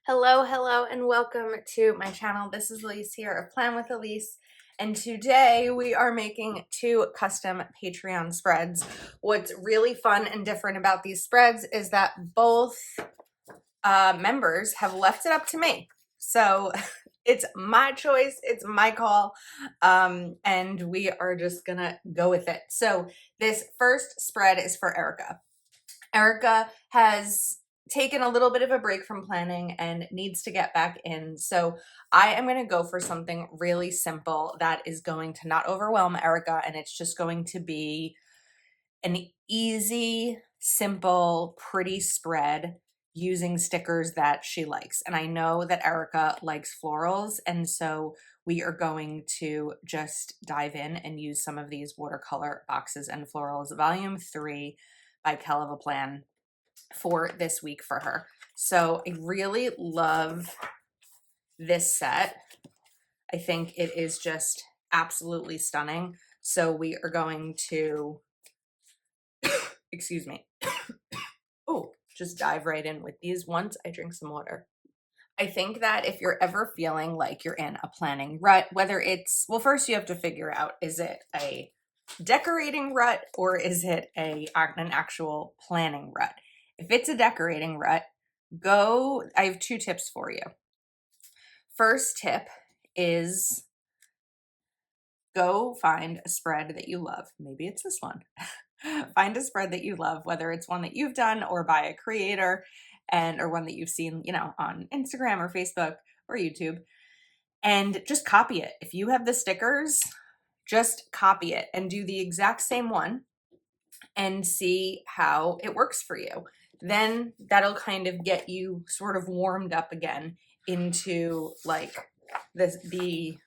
Hello, hello, and welcome to my channel. This is Elise here of Plan with Elise, and today we are making two custom Patreon spreads. What's really fun and different about these spreads is that both members have left it up to me. So it's my choice, it's my call, and we are just gonna go with it. So this first spread is for Erica. Erica has taken a little bit of a break from planning and needs to get back in. So I am going to go for something really simple that is going to not overwhelm Erica, and it's just going to be an easy, simple, pretty spread using stickers that she likes. And I know that Erica likes florals, and so we are going to just dive in and use some of these watercolor boxes and florals, volume 3 by Kell of a Plan, for this week for her. So I really love this set. I think it is just absolutely stunning. So we are going to, excuse me, oh, just dive right in with these once I drink some water. I think that if you're ever feeling like you're in a planning rut, whether it's, well, first you have to figure out, is it a decorating rut or is it an actual planning rut? If it's a decorating rut, I have two tips for you. First tip is go find a spread that you love. Maybe it's this one. Find a spread that you love, whether it's one that you've done or by a creator or one that you've seen, on Instagram or Facebook or YouTube, and just copy it. If you have the stickers, just copy it and do the exact same one and see how it works for you. Then that'll kind of get you sort of warmed up again into like the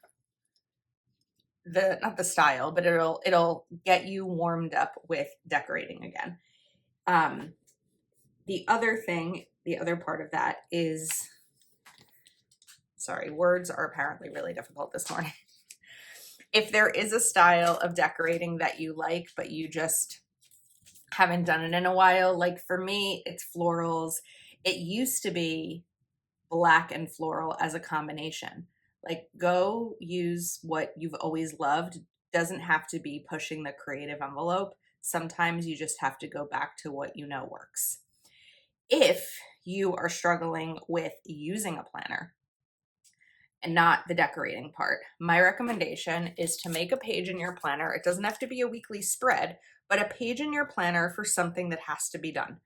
not the style, but it'll get you warmed up with decorating again. The other part of that is, sorry, words are apparently really difficult this morning. If there is a style of decorating that you like, but you just haven't done it in a while, like for me, it's florals. It used to be black and floral as a combination. Like, go use what you've always loved. Doesn't have to be pushing the creative envelope. Sometimes you just have to go back to what you know works. If you are struggling with using a planner and not the decorating part, my recommendation is to make a page in your planner. It doesn't have to be a weekly spread, but a page in your planner for something that has to be done.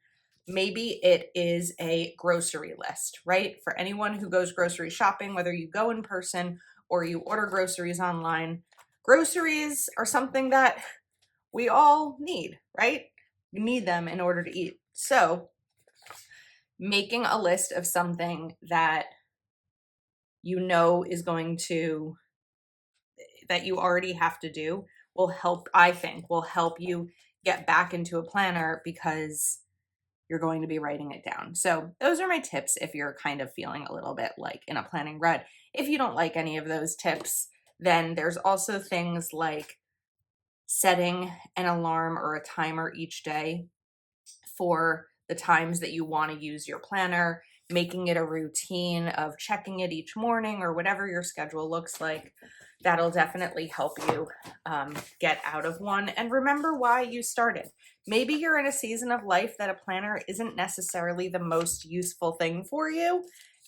Maybe it is a grocery list, right? For anyone who goes grocery shopping, whether you go in person or you order groceries online, groceries are something that we all need, right? We need them in order to eat. So making a list of something that you know is that you already have to do will help, I think, will help you get back into a planner because you're going to be writing it down. So those are my tips if you're kind of feeling a little bit like in a planning rut. If you don't like any of those tips, then there's also things like setting an alarm or a timer each day for the times that you want to use your planner, making it a routine of checking it each morning or whatever your schedule looks like. That'll definitely help you get out of one and remember why you started. Maybe you're in a season of life that a planner isn't necessarily the most useful thing for you,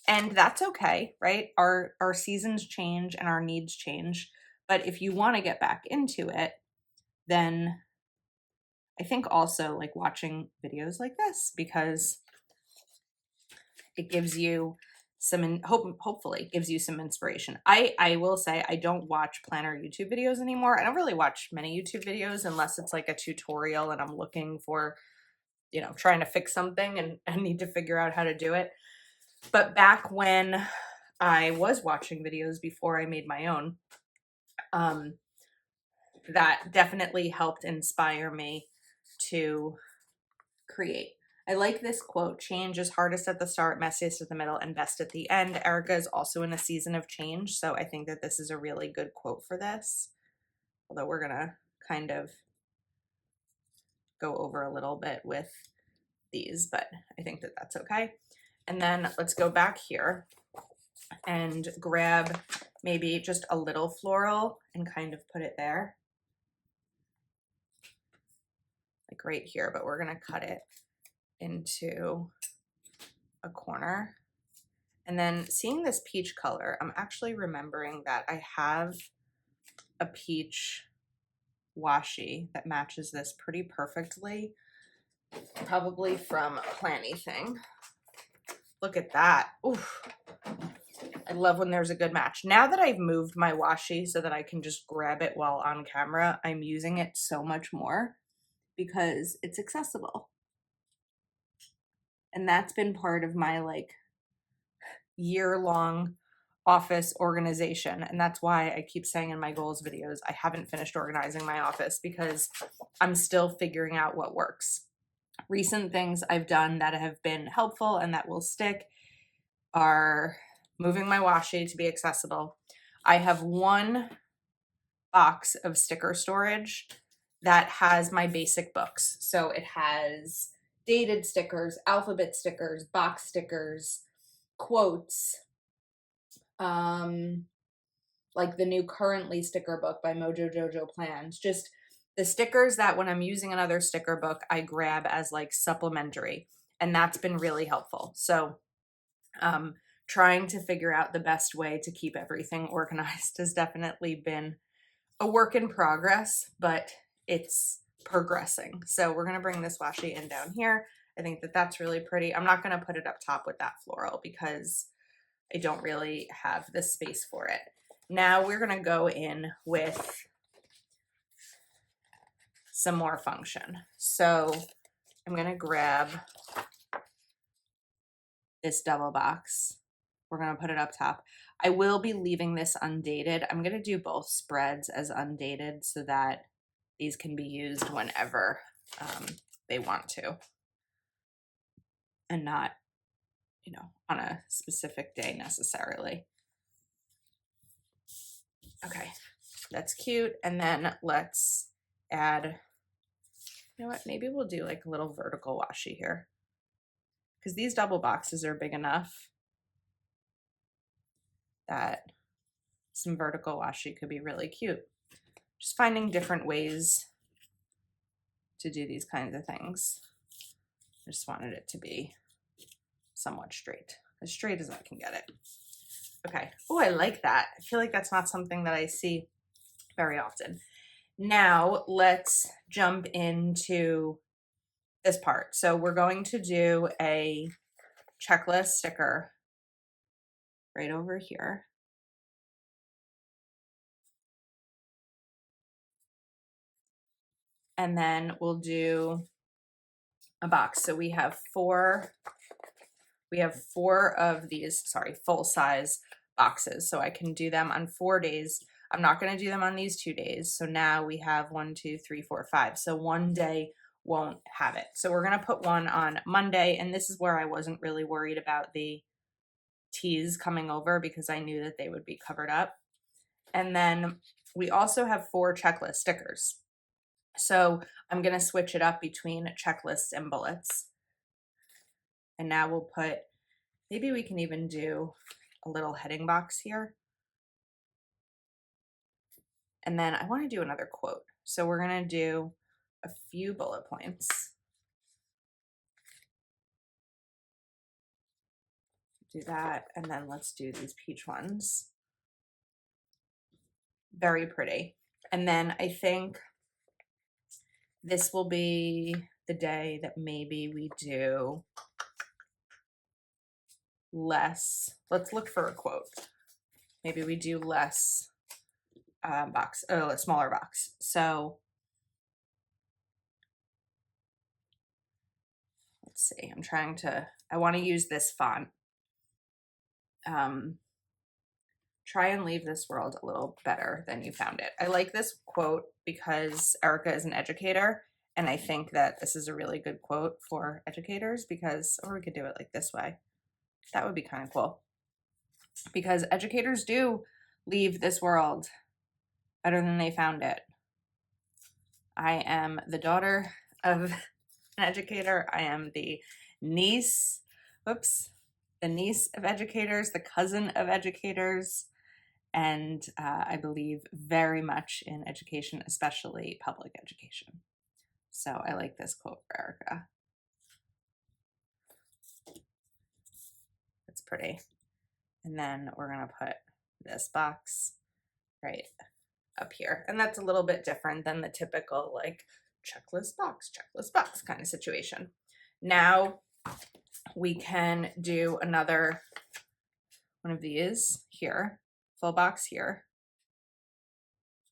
and that's okay, right? Our seasons change and our needs change. But if you want to get back into it, then I think also like watching videos like this, because it gives you hopefully gives you some inspiration. I will say I don't watch planner YouTube videos anymore. I don't really watch many YouTube videos unless it's like a tutorial and I'm looking for, trying to fix something and I need to figure out how to do it. But back when I was watching videos before I made my own, that definitely helped inspire me to create. I like this quote: change is hardest at the start, messiest at the middle, and best at the end. Erica is also in a season of change, so I think that this is a really good quote for this. Although we're gonna kind of go over a little bit with these, but I think that that's okay. And then let's go back here and grab maybe just a little floral and kind of put it there. Like right here, but we're gonna cut it into a corner. And then seeing this peach color, I'm actually remembering that I have a peach washi that matches this pretty perfectly, probably from Planny Thing. Look at that. Oof. I love when there's a good match. Now that I've moved my washi so that I can just grab it while on camera, I'm using it so much more because it's accessible. And that's been part of my like year-long office organization. And that's why I keep saying in my goals videos, I haven't finished organizing my office because I'm still figuring out what works. Recent things I've done that have been helpful and that will stick are moving my washi to be accessible. I have one box of sticker storage that has my basic books. So it has dated stickers, alphabet stickers, box stickers, quotes, like the new Currently sticker book by Mojo Jojo Plans. Just the stickers that when I'm using another sticker book, I grab as like supplementary. And that's been really helpful. So trying to figure out the best way to keep everything organized has definitely been a work in progress, but it's progressing. So we're going to bring this washi in down here. I think that that's really pretty. I'm not going to put it up top with that floral because I don't really have the space for it. Now we're going to go in with some more function. So I'm going to grab this double box. We're going to put it up top. I will be leaving this undated. I'm going to do both spreads as undated so that these can be used whenever they want to and not, you know, on a specific day necessarily. Okay, that's cute. And then let's add, you know what, maybe we'll do like a little vertical washi here because these double boxes are big enough that some vertical washi could be really cute. Just finding different ways to do these kinds of things. I just wanted it to be somewhat straight, as straight as I can get it. Okay. Oh, I like that. I feel like that's not something that I see very often. Now let's jump into this part. So we're going to do a checklist sticker right over here. And then we'll do a box. So we have four of these, sorry, full size boxes. So I can do them on 4 days. I'm not going to do them on these 2 days. So now we have 1, 2, 3, 4, 5. So one day won't have it. So we're going to put one on Monday. And this is where I wasn't really worried about the teas coming over because I knew that they would be covered up. And then we also have 4 checklist stickers. So I'm going to switch it up between checklists and bullets. And now we'll put, maybe we can even do a little heading box here. And then I want to do another quote. So we're going to do a few bullet points. Do that. And then let's do these peach ones. Very pretty. And then I think this will be the day that maybe we do less. Let's look for a quote. Maybe we do less a smaller box. So let's see. I want to use this font. Try and leave this world a little better than you found it. I like this quote because Erica is an educator, and I think that this is a really good quote for educators because, or we could do it like this way. That would be kind of cool. Because educators do leave this world better than they found it. I am the daughter of an educator. I am the niece. Oops. the niece of educators, the cousin of educators, and I believe very much in education, especially public education. So I like this quote for Erica. It's pretty. And then we're going to put this box right up here. And that's a little bit different than the typical like checklist box kind of situation. Now we can do another one of these here, full box here.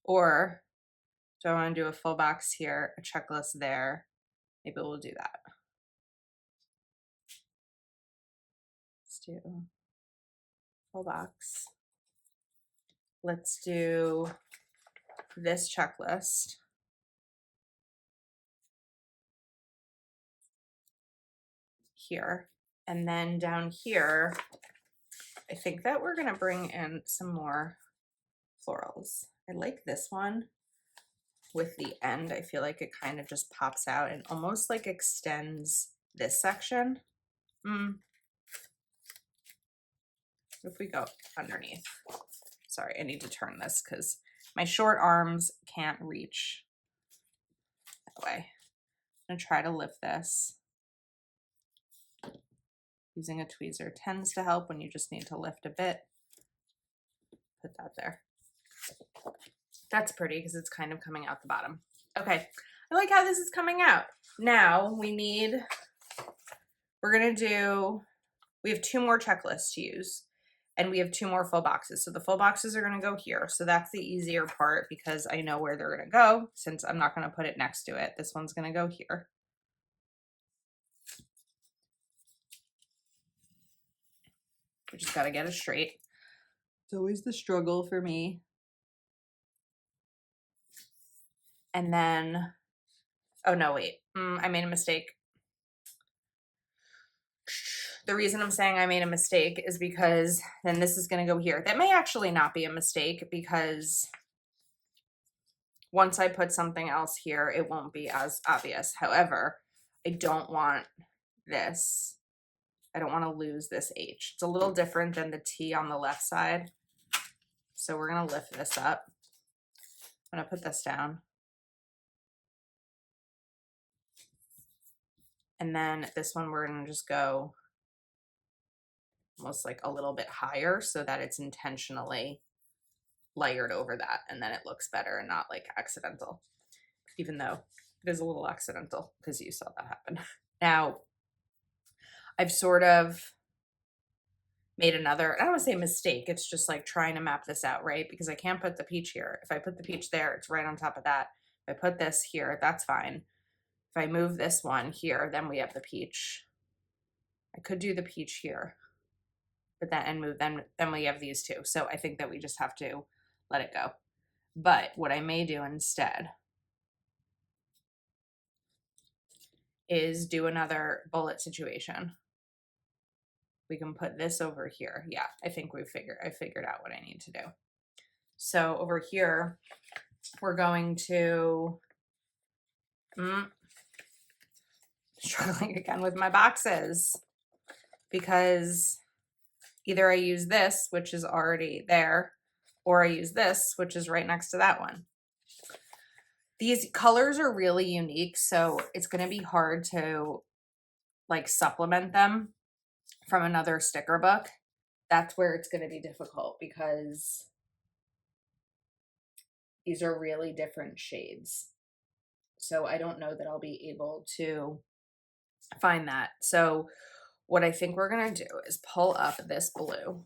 Or do I want to do a full box here, a checklist there? Maybe we'll do that. Let's do full box. Let's do this checklist. Here. And then down here, I think that we're going to bring in some more florals. I like this one with the end. I feel like it kind of just pops out and almost like extends this section. If we go underneath. Sorry, I need to turn this because my short arms can't reach that way. I'm going to try to lift this. Using a tweezer tends to help when you just need to lift a bit. Put that there. That's pretty because it's kind of coming out the bottom. Okay, I like how this is coming out. Now we have 2 more checklists to use and we have 2 more full boxes. So the full boxes are going to go here. So that's the easier part because I know where they're going to go since I'm not going to put it next to it. This one's going to go here. We just got to get it straight. It's always the struggle for me. And then, oh no, wait, I made a mistake. The reason I'm saying I made a mistake is because then this is going to go here. That may actually not be a mistake because once I put something else here, it won't be as obvious. However, I don't want this. I don't want to lose this H. It's a little different than the T on the left side. So we're going to lift this up. I'm going to put this down. And then this one, we're going to just go almost like a little bit higher so that it's intentionally layered over that. And then it looks better and not like accidental, even though it is a little accidental because you saw that happen. Now, I've sort of made another, I don't want to say mistake. It's just like trying to map this out, right? Because I can't put the peach here. If I put the peach there, it's right on top of that. If I put this here, that's fine. If I move this one here, then we have the peach. I could do the peach here, but then we have these 2. So I think that we just have to let it go. But what I may do instead is do another bullet situation. We can put this over here. Yeah, I think I figured out what I need to do. So over here, we're going to, struggling again with my boxes because either I use this, which is already there, or I use this, which is right next to that one. These colors are really unique, so it's going to be hard to like supplement them from another sticker book. That's where it's going to be difficult because these are really different shades. So I don't know that I'll be able to find that. So what I think we're going to do is pull up this blue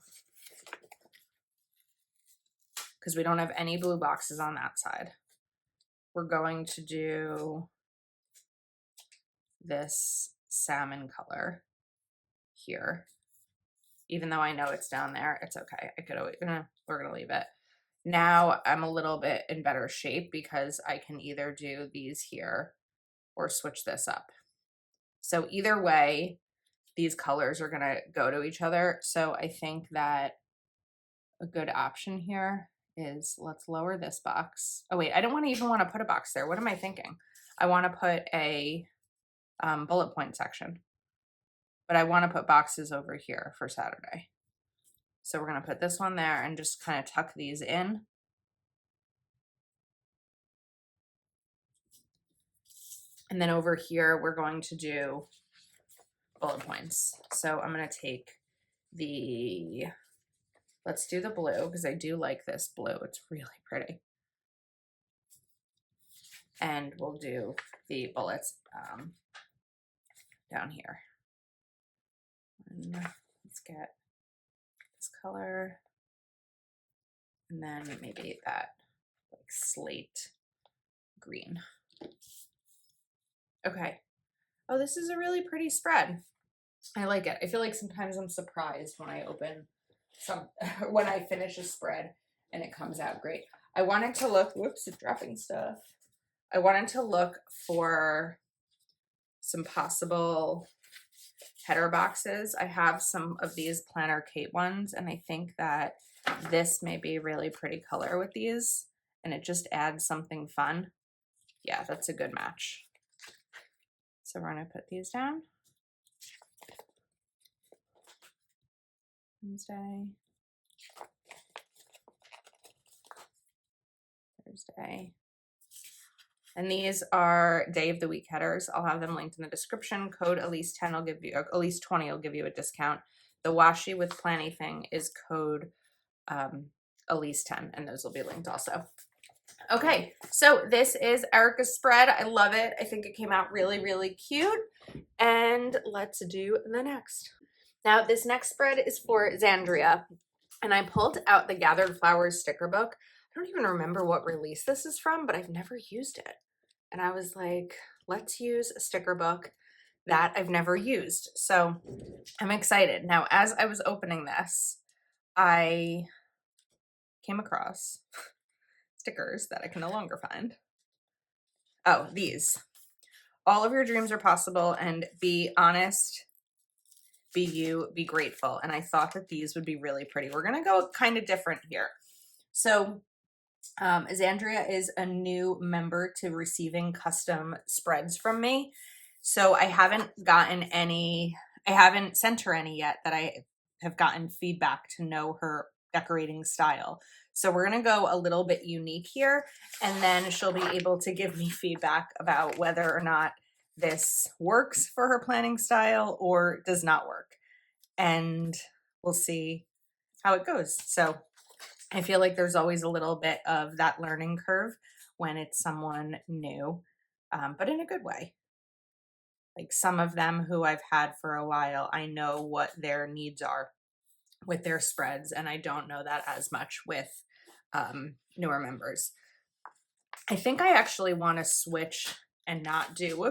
because we don't have any blue boxes on that side. We're going to do this salmon color here. Even though I know it's down there, it's okay. We're going to leave it. Now I'm a little bit in better shape because I can either do these here or switch this up. So either way, these colors are going to go to each other. So I think that a good option here is let's lower this box. Oh wait, I don't even want to put a box there. What am I thinking? I want to put a bullet point section. but I want to put boxes over here for Saturday. So we're going to put this one there and just kind of tuck these in. And then over here, we're going to do bullet points. So I'm going to take let's do the blue because I do like this blue. It's really pretty. And we'll do the bullets down here. And let's get this color. And then maybe that like slate green. Okay. Oh, this is a really pretty spread. I like it. I feel like sometimes I'm surprised when I open when I finish a spread and it comes out great. I wanted to look, whoops, it's dropping stuff. I wanted to look for some possible header boxes. I have some of these Planner Kate ones, and I think that this may be a really pretty color with these, and it just adds something fun. Yeah, that's a good match. So we're gonna put these down. Wednesday, Thursday. And these are day of the week headers. I'll have them linked in the description. Code Elise10 will give you, or Elise20 will give you a discount. The washi with planny thing is code Elise10, and those will be linked also. Okay, so this is Erica's spread. I love it. I think it came out really, really cute. And let's do the next. Now, this next spread is for Xandrea, and I pulled out the Gathered Flowers sticker book. I don't even remember what release this is from, but I've never used it. And I was like, let's use a sticker book that I've never used. So I'm excited. Now, as I was opening this, I came across stickers that I can no longer find. Oh, these. All of your dreams are possible, and be honest, be you, be grateful. And I thought that these would be really pretty. We're going to go kind of different here. So Xandrea is a new member to receiving custom spreads from me. So I haven't sent her any yet that I have gotten feedback to know her decorating style. So we're going to go a little bit unique here, and then she'll be able to give me feedback about whether or not this works for her planning style or does not work. And we'll see how it goes. So I feel like there's always a little bit of that learning curve when it's someone new, but in a good way. Like some of them who I've had for a while, I know what their needs are with their spreads, and I don't know that as much with newer members. I think I actually want to switch and not do,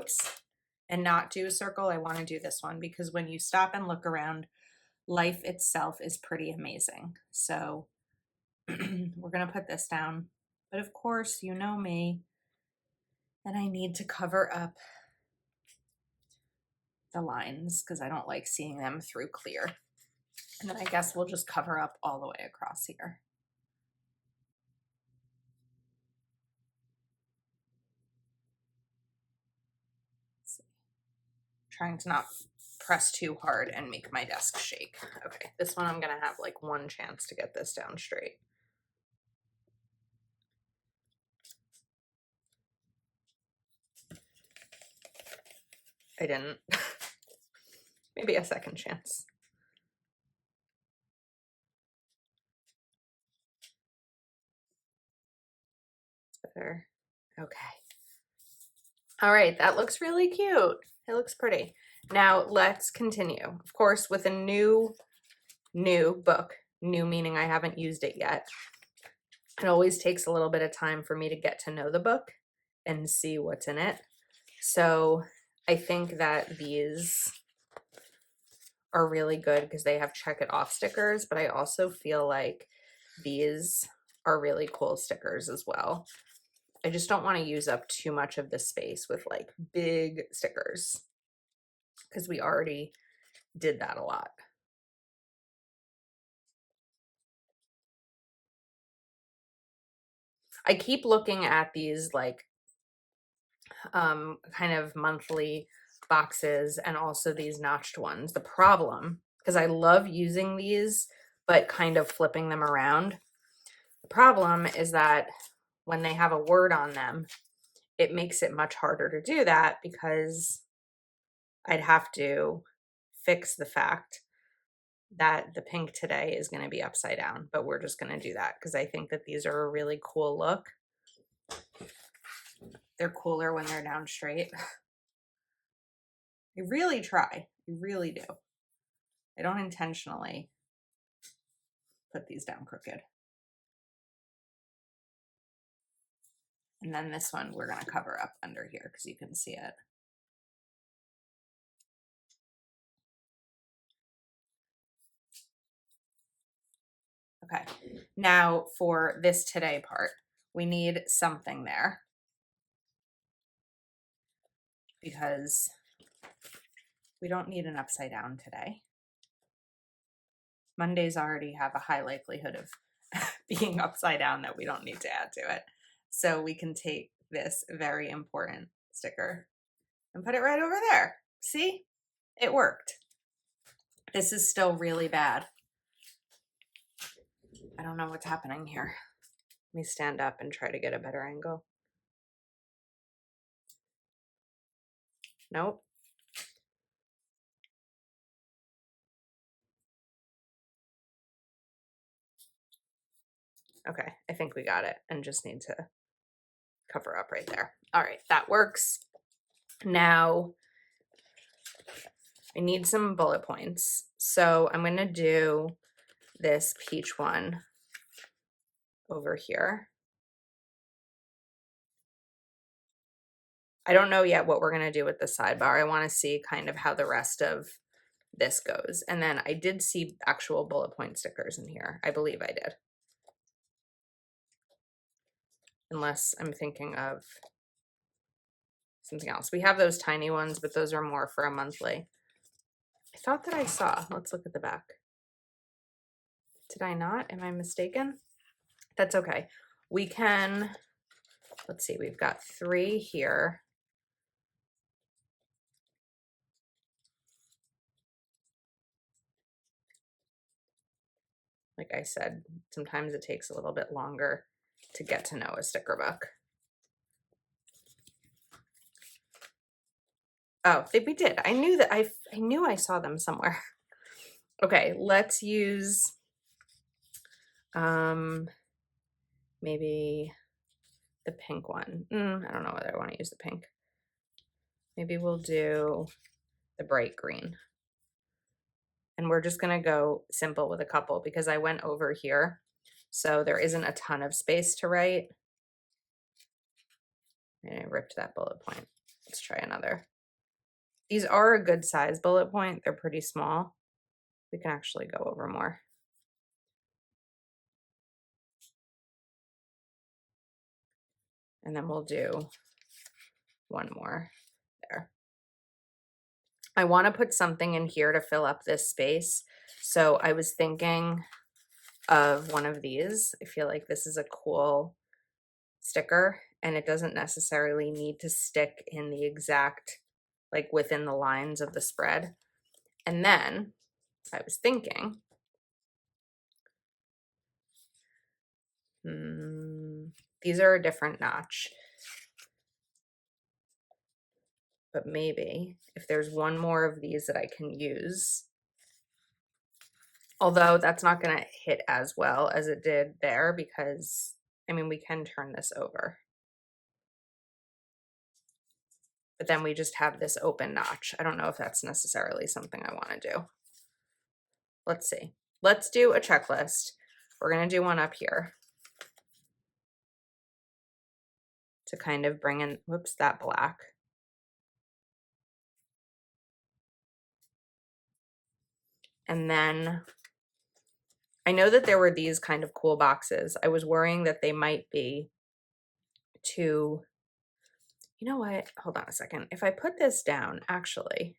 and not do a circle. I want to do this one because when you stop and look around, life itself is pretty amazing. So we're going to put this down. But of course, you know me, and I need to cover up the lines because I don't like seeing them through clear. And then I guess we'll just cover up all the way across here. Trying to not press too hard and make my desk shake. Okay, this one I'm gonna have like one chance to get this down straight. I didn't. Maybe a second chance. It's better. Okay. All right, that looks really cute. It looks pretty. Now let's continue. Of course, with a new book, new meaning I haven't used it yet. It always takes a little bit of time for me to get to know the book and see what's in it. So I think that these are really good because they have check it off stickers, but I also feel like these are really cool stickers as well. I just don't want to use up too much of the space with like big stickers because we already did that a lot. I keep looking at these like kind of monthly boxes and also these notched ones. The problem, because I love using these, but kind of flipping them around. The problem is that when they have a word on them, it makes it much harder to do that because I'd have to fix the fact that the pink today is going to be upside down, but we're just going to do that because I think that these are a really cool look. They're cooler when they're down straight. I really try. I really do. I don't intentionally put these down crooked. And then this one we're going to cover up under here because you can see it. Okay, now for this today part, we need something there because we don't need an upside down today. Mondays already have a high likelihood of being upside down that we don't need to add to it. So we can take this very important sticker and put it right over there. See, it worked. This is still really bad. I don't know what's happening here. Let me stand up and try to get a better angle. Nope. Okay, I think we got it and just need to cover up right there. All right, that works. Now I need some bullet points. So I'm going to do this peach one over here. I don't know yet what we're going to do with the sidebar. I want to see kind of how the rest of this goes. And then I did see actual bullet point stickers in here. I believe I did. Unless I'm thinking of something else. We have those tiny ones, but those are more for a monthly. I thought that I saw. Let's look at the back. Did I not? Am I mistaken? That's okay. We can, let's see, we've got 3 here. Like I said, sometimes it takes a little bit longer to get to know a sticker book. Oh, we did. I knew that I knew I saw them somewhere. Okay, let's use maybe the pink one. I don't know whether I want to use the pink. Maybe we'll do the bright green. And we're just going to go simple with a couple because I went over here. So there isn't a ton of space to write. And I ripped that bullet point. Let's try another. These are a good size bullet point. They're pretty small. We can actually go over more. And then we'll do one more there. I want to put something in here to fill up this space. So I was thinking of one of these. I feel like this is a cool sticker and it doesn't necessarily need to stick in the exact, like within the lines of the spread. And then I was thinking, these are a different notch. But maybe if there's one more of these that I can use, although that's not going to hit as well as it did there because, I mean, we can turn this over. But then we just have this open notch. I don't know if that's necessarily something I want to do. Let's see. Let's do a checklist. We're going to do one up here to kind of bring in, whoops, that black. And then I know that there were these kind of cool boxes. I was worrying that they might be too, you know what? Hold on a second. If I put this down, actually,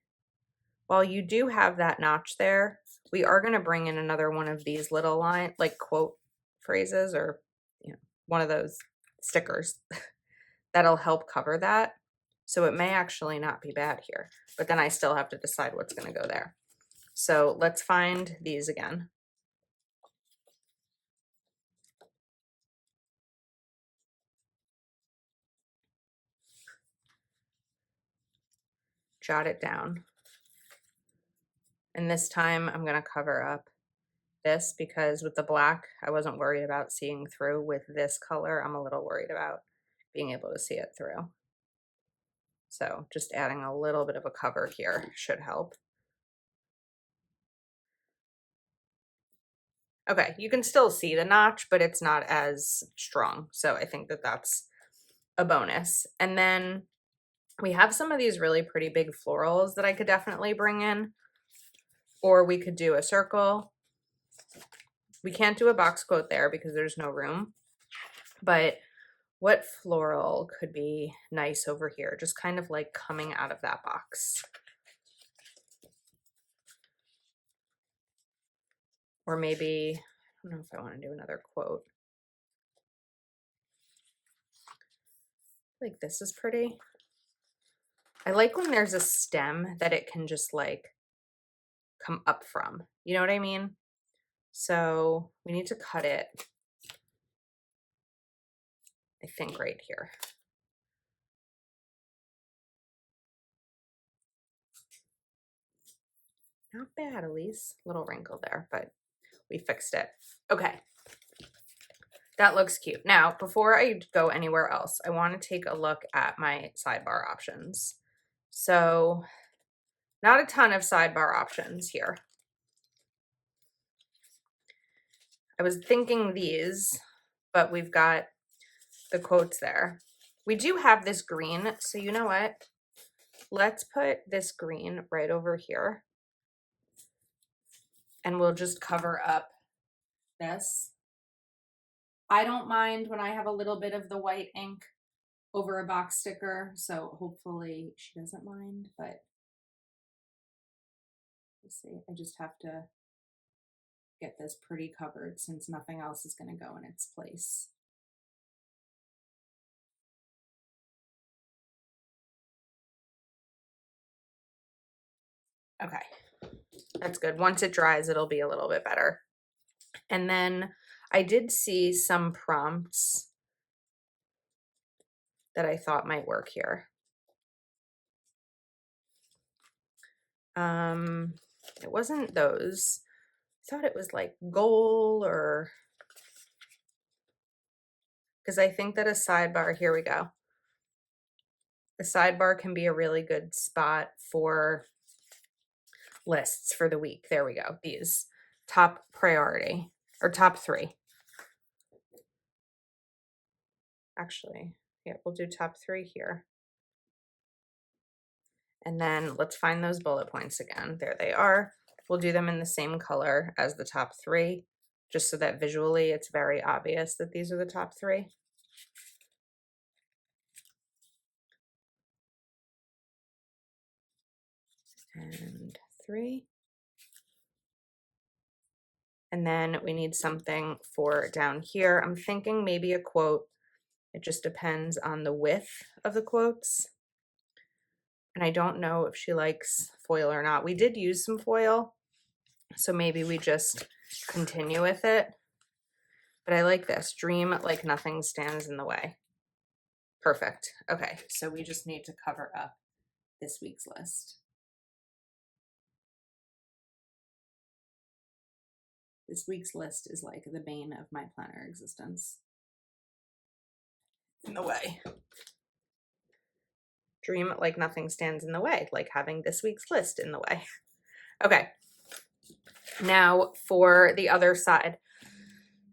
while you do have that notch there, we are going to bring in another one of these little line, like quote phrases or, you know, one of those stickers that'll help cover that. So it may actually not be bad here, but then I still have to decide what's going to go there. So let's find these again. Jot it down. And this time I'm going to cover up this because with the black, I wasn't worried about seeing through. With this color, I'm a little worried about being able to see it through. So just adding a little bit of a cover here should help. Okay, you can still see the notch, but it's not as strong. So I think that that's a bonus. And then we have some of these really pretty big florals that I could definitely bring in, or we could do a circle. We can't do a box quote there because there's no room, but what floral could be nice over here? Just kind of like coming out of that box. Or maybe, I don't know if I want to do another quote. Like this is pretty. I like when there's a stem that it can just like come up from. You know what I mean? So we need to cut it, I think, right here. Not bad, Elise. Little wrinkle there, but we fixed it. Okay. That looks cute. Now, before I go anywhere else, I want to take a look at my sidebar options. So, not a ton of sidebar options here. I was thinking these, but we've got the quotes there. We do have this green, so you know what? Let's put this green right over here. And we'll just cover up this. I don't mind when I have a little bit of the white ink over a box sticker, so hopefully she doesn't mind, but let's see. I just have to get this pretty covered since nothing else is going to go in its place. Okay, that's good. Once it dries, it'll be a little bit better. And then I did see some prompts that I thought might work here. It wasn't those. I thought it was like goal or, because I think that a sidebar, here we go. A sidebar can be a really good spot for lists for the week. There we go. These top priority or top 3. Actually, yeah, we'll do top 3 here. And then let's find those bullet points again. There they are. We'll do them in the same color as the top 3, just so that visually it's very obvious that these are the top 3. And 3. And then we need something for down here. I'm thinking maybe a quote. It just depends on the width of the quotes. And I don't know if she likes foil or not. We did use some foil, so maybe we just continue with it. But I like this. Dream like nothing stands in the way. Perfect. Okay, so we just need to cover up this week's list. This week's list is like the bane of my planner existence. In the way. Dream like nothing stands in the way, like having this week's list in the way. Okay, now for the other side.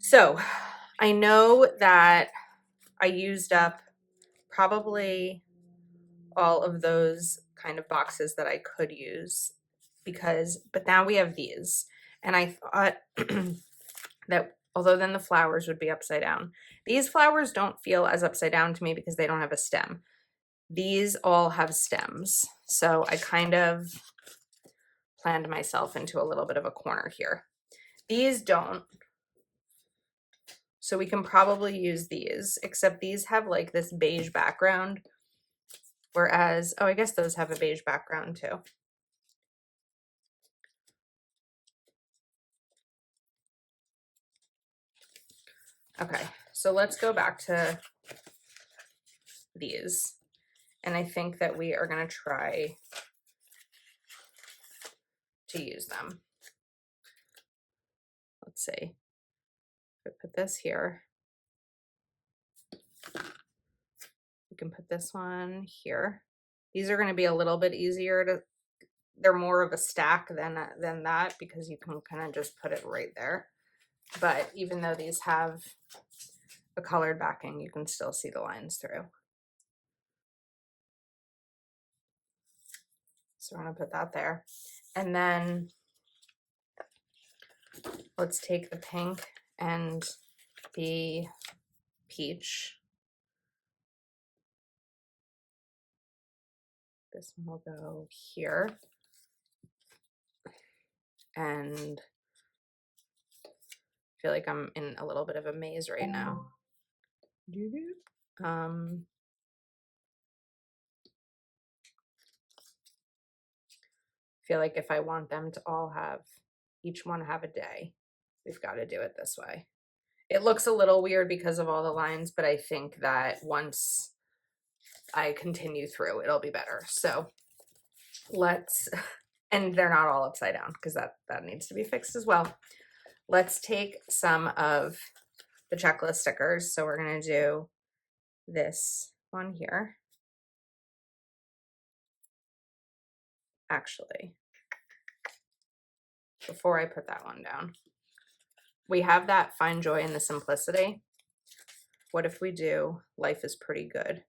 So I know that I used up probably all of those kind of boxes that I could use but now we have these. And I thought that although then the flowers would be upside down, these flowers don't feel as upside down to me because they don't have a stem. These all have stems. So I kind of planned myself into a little bit of a corner here. These don't. So we can probably use these, except these have like this beige background. Whereas, oh, I guess those have a beige background too. Okay, so let's go back to these. And I think that we are going to try to use them. Let's see. If I put this here, we can put this one here. These are going to be a little bit easier to, they're more of a stack than that because you can kind of just put it right there. But even though these have a colored backing, you can still see the lines through. So we're going to put that there. And then let's take the pink and the peach. This one will go here. And I feel like I'm in a little bit of a maze right now. I feel like if I want them to all have, each one have a day, we've got to do it this way. It looks a little weird because of all the lines, but I think that once I continue through, it'll be better. So let's, and they're not all upside down because that needs to be fixed as well. Let's take some of the checklist stickers. So we're going to do this one here. Actually, before I put that one down, we have that find joy in the simplicity. What if we do life is pretty good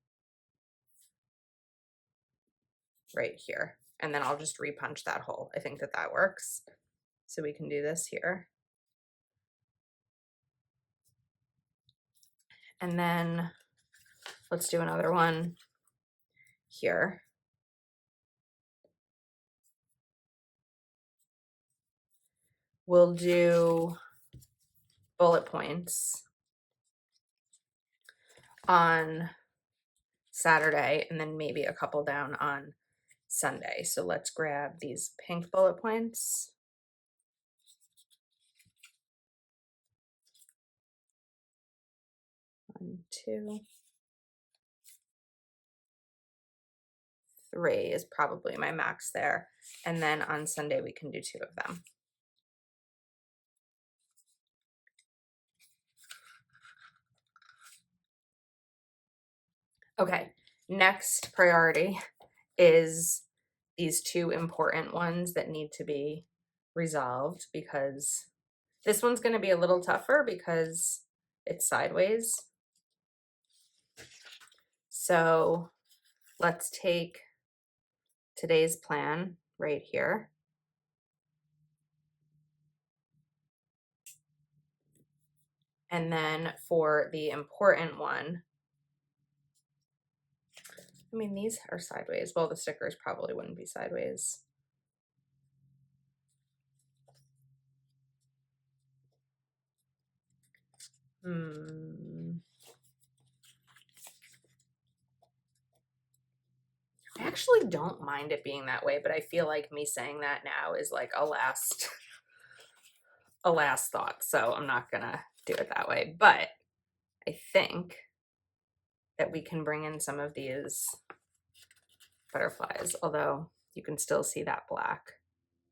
right here? And then I'll just repunch that hole. I think that that works. So we can do this here. And then let's do another one here. We'll do bullet points on Saturday and then maybe a couple down on Sunday. So let's grab these pink bullet points. One, two, three is probably my max there. And then on Sunday, we can do 2 of them. Okay, next priority is these 2 important ones that need to be resolved because this one's going to be a little tougher because it's sideways. So let's take today's plan right here. And then for the important one, I mean, these are sideways. Well, the stickers probably wouldn't be sideways. I actually don't mind it being that way, but I feel like me saying that now is like a last thought. So I'm not gonna do it that way. But I think that we can bring in some of these butterflies, although you can still see that black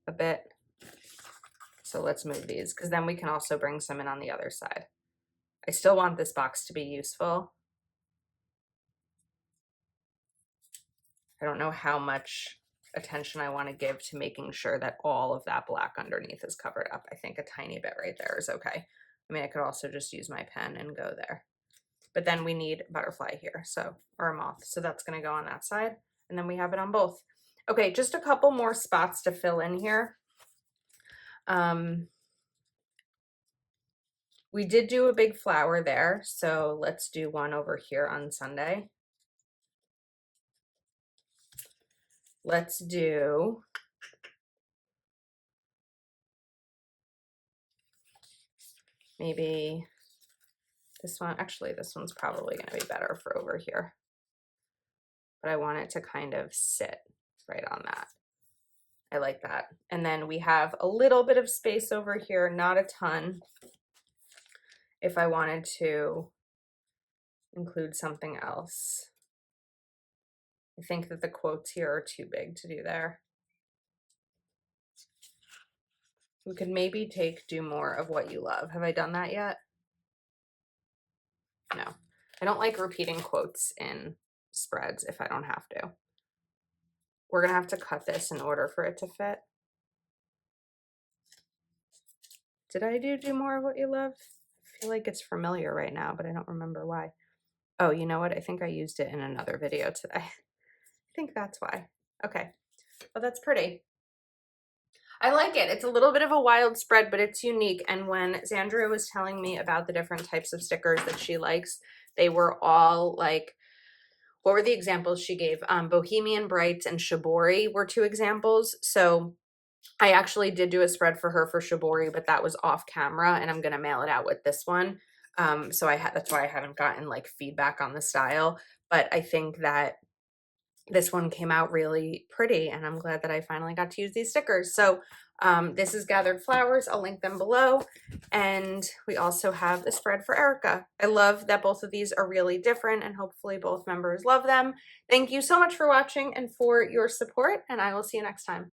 a bit. So let's move these because then we can also bring some in on the other side. I still want this box to be useful. I don't know how much attention I want to give to making sure that all of that black underneath is covered up. I think a tiny bit right there is okay. I mean, I could also just use my pen and go there. But then we need a butterfly here, so, or a moth. So that's going to go on that side. And then we have it on both. Okay, just a couple more spots to fill in here. We did do a big flower there, so let's do one over here on Sunday. Let's do maybe this one. Actually, this one's probably going to be better for over here. but I want it to kind of sit right on that. I like that. And then we have a little bit of space over here, not a ton, if I wanted to include something else. I think that the quotes here are too big to do there. We could maybe do more of what you love. Have I done that yet? No. I don't like repeating quotes in spreads if I don't have to. We're gonna have to cut this in order for it to fit. Did I do more of what you love? I feel like it's familiar right now, but I don't remember why. Oh, you know what? I think I used it in another video today. I think that's why. Okay. Well, that's pretty. I like it. It's a little bit of a wild spread, but it's unique. And when Xandrea was telling me about the different types of stickers that she likes, they were all like, what were the examples she gave? Bohemian Brights and Shibori were 2 examples. So I actually did do a spread for her for Shibori, but that was off camera, and I'm going to mail it out with this one. So that's why I haven't gotten like feedback on the style, but I think that this one came out really pretty, and I'm glad that I finally got to use these stickers. So this is Gathered Flowers. I'll link them below. And we also have the spread for Erica. I love that both of these are really different, and hopefully both members love them. Thank you so much for watching and for your support, and I will see you next time.